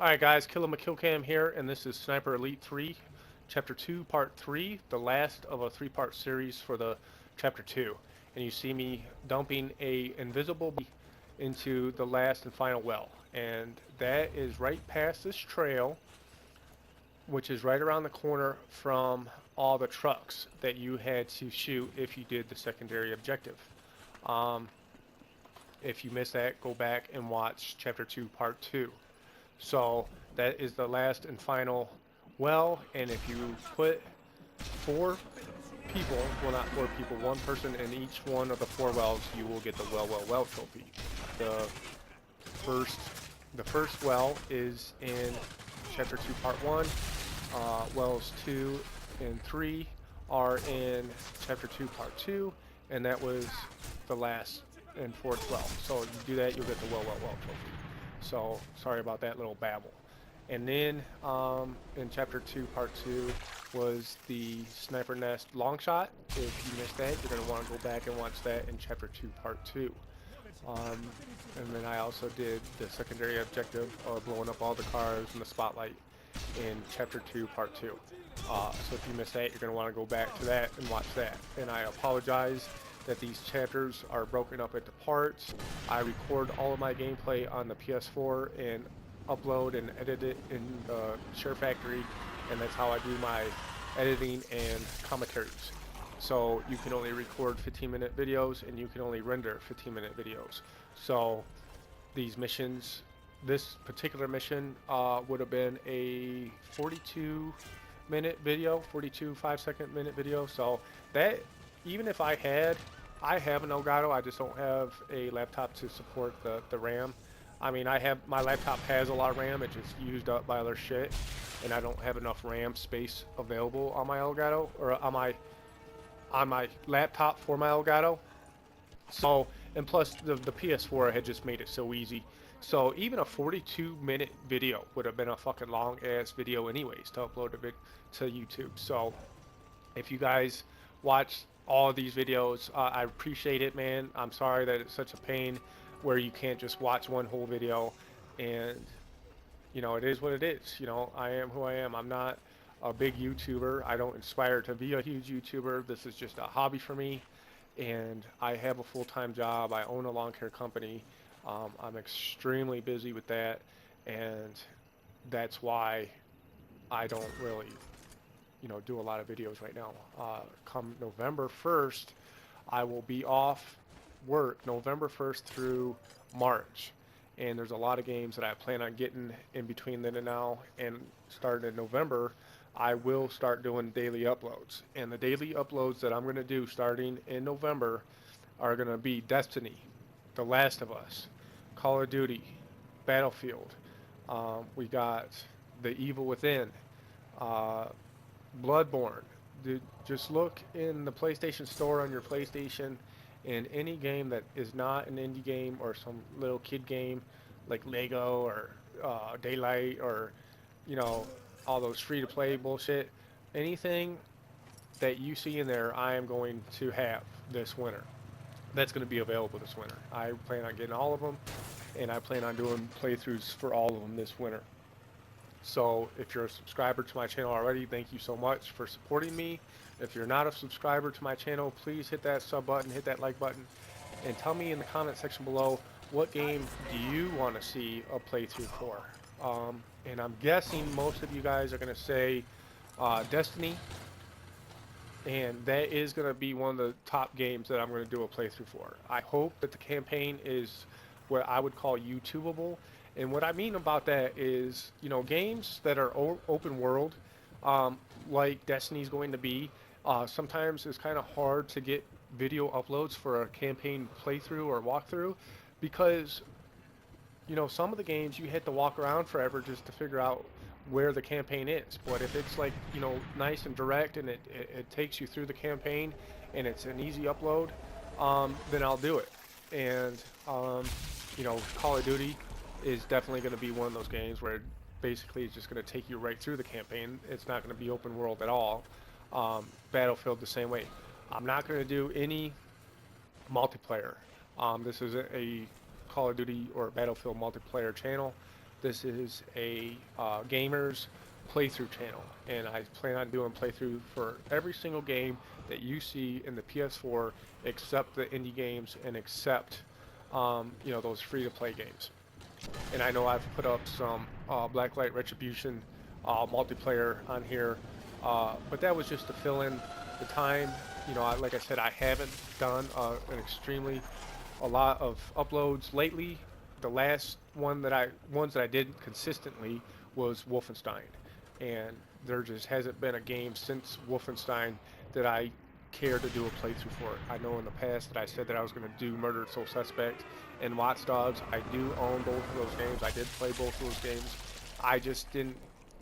Alright guys, Killer McKillcam here, and this is Sniper Elite 3, Chapter 2, Part 3, the last of a three-part series for the Chapter 2. And you see me dumping a invisible body into the last and final well. And that is right past this trail, which is right around the corner from all the trucks that you had to shoot if you did the secondary objective. Um, if you missed that, go back and watch Chapter 2, Part 2. So that is the last and final well, and if you put four people, well not four people, one person in each one of the four wells, you will get the well trophy. The first the first well is in chapter 2 part 1. Wells 2 and 3 are in chapter 2 part 2, and that was the last and fourth well. So you do that, you'll get the well trophy. So sorry about that little babble. And then in chapter 2 part 2 was the sniper nest long shot. If you missed that, you're going to want to go back and watch that in chapter 2 part 2. And then I also did the secondary objective of blowing up all the cars in the spotlight in chapter 2 part 2. So if you missed that, you're going to want to go back to that and watch that. And I apologize that these chapters are broken up into parts. I record all of my gameplay on the ps4 and upload and edit it in the Share Factory, and that's how I do my editing and commentaries. So you can only record 15-minute videos and you can only render 15-minute videos. So these missions, this particular mission would have been a 42-minute video, 42 5-second minute video. So that, even if I have an Elgato, I just don't have a laptop to support the RAM. I mean, my laptop has a lot of RAM, it's just used up by other shit, and I don't have enough RAM space available on my Elgato, or on my laptop for my Elgato. So, and plus the ps4 had just made it so easy. So even a 42-minute video would have been a fucking long ass video anyways to upload to YouTube. So if you guys watch all of these videos, I appreciate it, man. I'm sorry that it's such a pain where you can't just watch one whole video, and you know, it is what it is. You know, I am who I am. I'm not a big YouTuber. I don't aspire to be a huge YouTuber. This is just a hobby for me, and I have a full-time job. I own a lawn care company. I'm extremely busy with that, and that's why I don't really, you know, do a lot of videos right now. Come November 1st, I will be off work November 1st through March, and there's a lot of games that I plan on getting in between then and now. And starting in November, I will start doing daily uploads, and the daily uploads that I'm going to do starting in November are going to be Destiny, The Last of Us, Call of Duty, Battlefield. We got The Evil Within, Bloodborne. Just look in the PlayStation Store on your PlayStation, and any game that is not an indie game or some little kid game like Lego or Daylight, or, you know, all those free-to-play bullshit, anything that you see in there, I am going to have this winter. That's going to be available this winter. I plan on getting all of them, and I plan on doing playthroughs for all of them this winter. So if you're a subscriber to my channel already, thank you so much for supporting me. If you're not a subscriber to my channel, please hit that sub button, hit that like button, and tell me in the comment section below, what game do you want to see a playthrough for? And I'm guessing most of you guys are going to say Destiny, and that is going to be one of the top games that I'm going to do a playthrough for. I hope that the campaign is what I would call YouTubeable. And what I mean about that is, you know, games that are open world, like Destiny's going to be, sometimes it's kind of hard to get video uploads for a campaign playthrough or walkthrough, because, you know, some of the games you had to walk around forever just to figure out where the campaign is. But if it's like, you know, nice and direct, and it takes you through the campaign and it's an easy upload, then I'll do it. And, you know, Call of Duty is definitely going to be one of those games where basically it's just going to take you right through the campaign. It's not going to be open world at all. Battlefield the same way. I'm not going to do any multiplayer. This is a Call of Duty or Battlefield multiplayer channel. This is a gamers playthrough channel, and I plan on doing playthrough for every single game that you see in the PS4, except the indie games and except those free-to-play games. And I know I've put up some Blacklight Retribution multiplayer on here, but that was just to fill in the time. Like I said, I haven't done a lot of uploads lately. The last ones that I did consistently was Wolfenstein, and there just hasn't been a game since Wolfenstein that I care to do a playthrough for it. I know in the past that I said that I was going to do Murdered Soul Suspect and Watch Dogs. I do own both of those games. I did play both of those games. I just didn't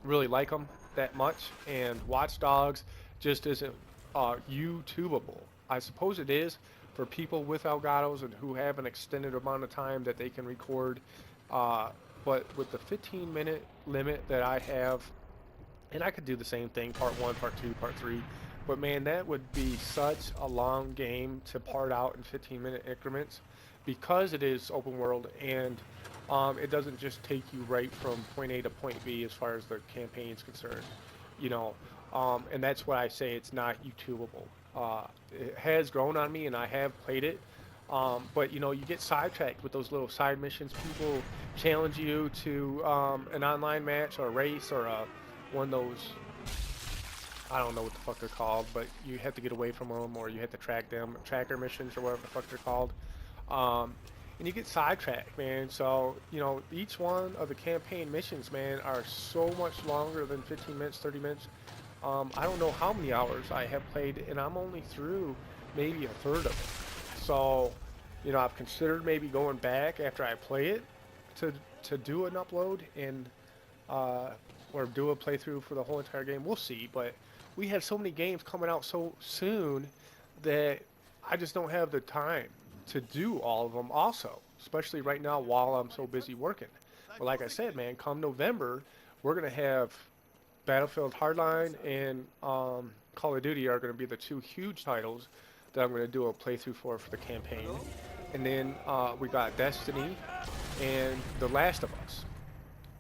really like them that much, and Watch Dogs just isn't YouTubeable. I suppose it is for people with Elgatos and who have an extended amount of time that they can record, but with the 15-minute limit that I have, and I could do the same thing, part 1, part 2, part 3, but man, that would be such a long game to part out in 15-minute increments, because it is open world, and it doesn't just take you right from point A to point B as far as the campaign is concerned, and that's why I say it's not YouTubeable. It has grown on me, and I have played it, but you get sidetracked with those little side missions. People challenge you to an online match or a race or one of those, I don't know what the fuck they're called, but you have to get away from them, or you have to track them, tracker missions or whatever the fuck they're called. And you get sidetracked, man. So, each one of the campaign missions, man, are so much longer than 15 minutes, 30 minutes. I don't know how many hours I have played, and I'm only through maybe a third of it. So, I've considered maybe going back after I play it to do an upload and or do a playthrough for the whole entire game. We'll see, but we have so many games coming out so soon that I just don't have the time to do all of them also, especially right now while I'm so busy working. But like I said, man, come November, we're going to have Battlefield Hardline and Call of Duty are going to be the two huge titles that I'm going to do a playthrough for the campaign. And then we got Destiny and The Last of Us.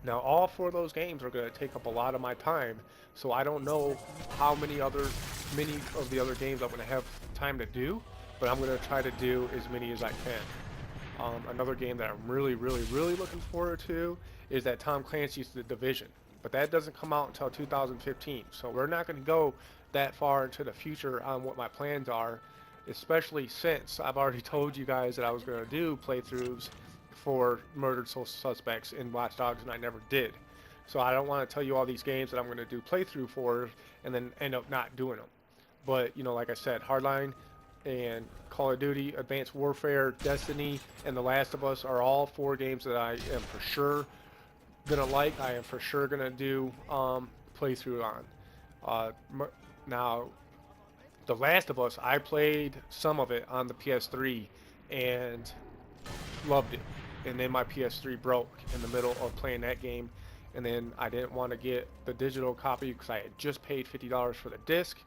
Now, all four of those games are going to take up a lot of my time, so I don't know how many of the other games I'm going to have time to do, but I'm going to try to do as many as I can. Another game that I'm really, really, really looking forward to is that Tom Clancy's The Division, but that doesn't come out until 2015, so we're not going to go that far into the future on what my plans are, especially since I've already told you guys that I was going to do playthroughs for Murdered Soul Suspects in Watch Dogs, and I never did. So I don't want to tell you all these games that I'm going to do playthrough for and then end up not doing them. But, like I said, Hardline and Call of Duty, Advanced Warfare, Destiny, and The Last of Us are all four games that I am for sure going to like. I am for sure going to do playthrough on. Now, The Last of Us, I played some of it on the PS3 and loved it. And then my PS3 broke in the middle of playing that game, and then I didn't want to get the digital copy because I had just paid $50 for the disc,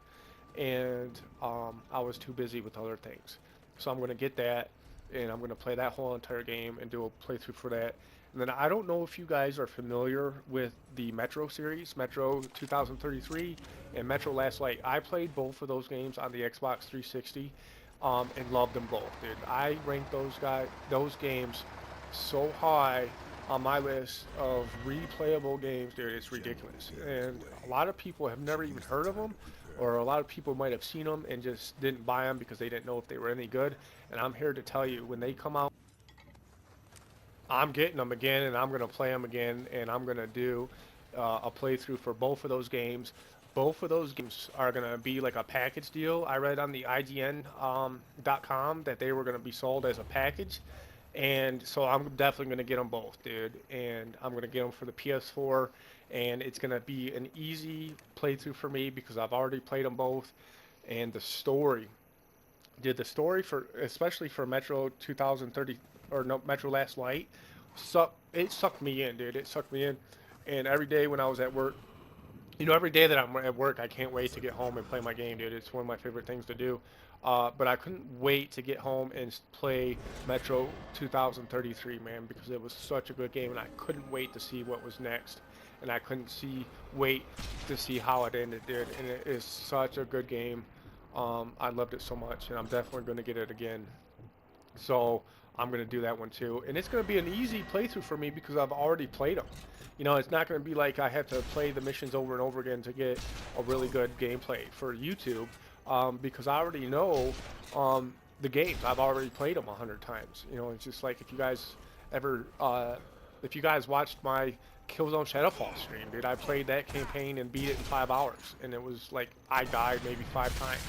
and I was too busy with other things. So I'm going to get that, and I'm going to play that whole entire game and do a playthrough for that. And then I don't know if you guys are familiar with the Metro series, Metro 2033 and Metro Last Light. I played both of those games on the Xbox 360 and loved them both, dude. I ranked those games so high on my list of replayable games, dude, it's ridiculous. And a lot of people have never even heard of them, or a lot of people might have seen them and just didn't buy them because they didn't know if they were any good. And I'm here to tell you, when they come out, I'm getting them again, and I'm going to play them again, and I'm going to do a playthrough for both of those games. Both of those games are going to be like a package deal. I read on the IGN.com that they were going to be sold as a package. And so I'm definitely going to get them both, dude. And I'm going to get them for the PS4. And it's going to be an easy playthrough for me because I've already played them both. And the story, dude, especially for Metro 2030, or no, Metro Last Light, it sucked me in, dude. It sucked me in. And every day when I was at work, You know, every day that I'm at work, I can't wait to get home and play my game, dude. It's one of my favorite things to do. But I couldn't wait to get home and play Metro 2033, man, because it was such a good game, and I couldn't wait to see what was next. And I couldn't wait to see how it ended, dude. And it is such a good game. I loved it so much, and I'm definitely going to get it again. So I'm going to do that one too. And it's going to be an easy playthrough for me because I've already played them. You know, it's not going to be like I have to play the missions over and over again to get a really good gameplay for YouTube, because I already know the games. I've already played them 100 times. You know, it's just like ever, if you guys watched my Killzone Shadowfall stream, dude, I played that campaign and beat it in 5 hours. And it was like I died maybe 5 times.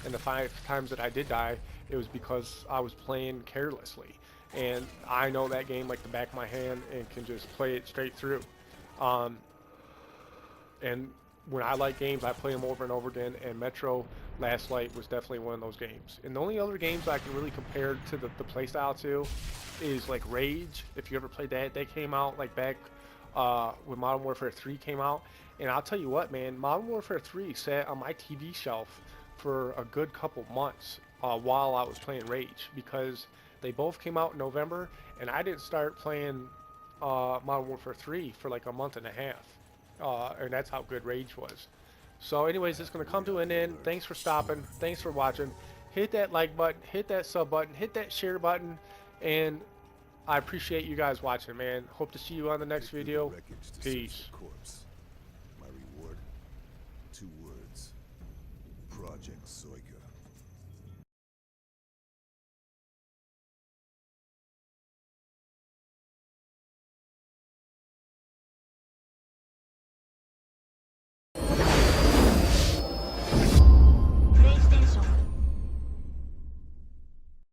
And the 5 times that I did die, it was because I was playing carelessly. And I know that game like the back of my hand and can just play it straight through. Um, and when I like games, I play them over and over again. And Metro Last Light was definitely one of those games. And the only other games I can really compare to the playstyle to is like Rage. If you ever played that, they came out like back when Modern Warfare 3 came out. And I'll tell you what, man, Modern Warfare 3 sat on my TV shelf for a good couple months while I was playing Rage, because they both came out in November, and I didn't start playing Modern Warfare 3 for like a month and a half. And that's how good Rage was. So anyways, it's going to come to an end. Thanks for stopping. Thanks for watching. Hit that like button. Hit that sub button. Hit that share button. And I appreciate you guys watching, man. Hope to see you on the next video. Peace. My reward, 2 words. Project Soika.